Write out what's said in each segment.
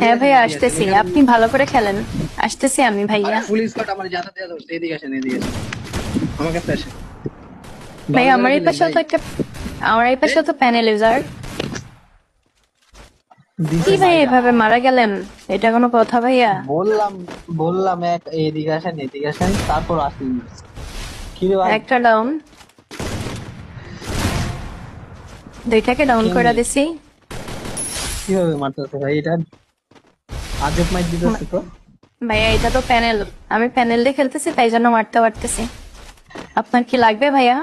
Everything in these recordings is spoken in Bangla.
হ্যাঁ ভাইয়া আসতেছি, আপনি ভালো করে খেলেন। আসতেছি আমি ভাইয়া। আরে ফুল স্কোয়াড আমার জাতা দেয়া ধরছে, এদিকে আসেন, এদিকে আসেন, আমার কাছে আসেন, ভাই ভালো করে আমার এই খেলেন পাশেও ভাই। তো একটা, আমার এই পাশেও তো প্যানেল ইউজার। কি দিছে ভাই মাইরা। এভাবে মারা গেলেন? এটা কোনো কথা ভাইয়া? বললাম, বললাম এক এদিকে আসেন, এদিকে আসেন, তারপর আসেন। কি রে ভাই, একটা ডাউন, দুইটাকে ডাউন করে কেমনে দিছি। কিভাবে মারতেছে ভাই এটা, আজব মাইর দিতেছে তো। ভাইয়া এটা তো প্যানেল, আমি প্যানেল দিয়ে খেলতেছি তাই জন্য মারতে পারতেছি। আপনার কি লাগবে ভাইয়া?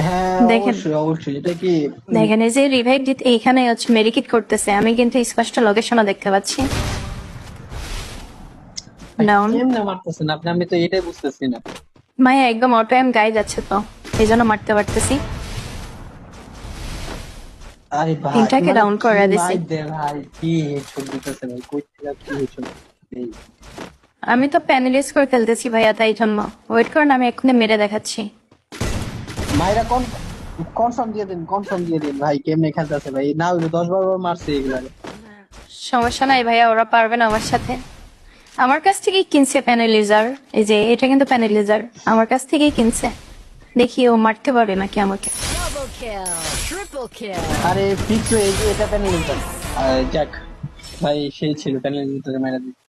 হ্যাঁ দেখেন, অবশ্যই অবশ্যই, এটা কি দেখেন এই যে রিভাইভ দিতে এইখানে হচ্ছে মেডিকিট করতেছে, আমি কিন্তু স্পষ্ট লোকেশনও দেখতে পাচ্ছি। ডাউন। কেমনে মারতেছেন আপনি, আমি তো এটাই বুঝতেছি না। ভাইয়া একদম অটো এম গায়ে যাচ্ছে তো, এই জন্য মারতে পারতেছি। আরে ভাই তিনটাকে মানে ডাউন কি করে দিছি। মাইর দে ভাই, কি হেডশট দিতেছে ভাই, কই থেকে কি হেডশট এই। আমি তো প্যানেল ইউজ করে খেলতেছি ভাইয়া, তাই জন্য ওয়েট করেন, আমি এক্ষুনি মেরে দেখাচ্ছি। মাইরা কোন, কনফার্ম দিয়ে দিন, কনফার্ম দিয়ে দিন ভাই, কেমনে খেলতেছে ভাই, না হইলে 10-12 বার মারছে এগুলা। সমস্যা নাই ভাইয়া, ওরা পারবে না আমার সাথে। আমার কাছ থেকেই কিনছে প্যানেলিজার, এই যে এটা কিন্তু প্যানেলিজার আমার কাছ থেকেই কিনছে। দেখি ও মারতে পারে নাকি আমাকে। Double kill, triple kill. আরে ফিক্স হয়ে, এই যে এটা প্যানেল যাক Ace. যাক ভাই, সেই ছিল প্যানেল মেরে দিচ্ছে।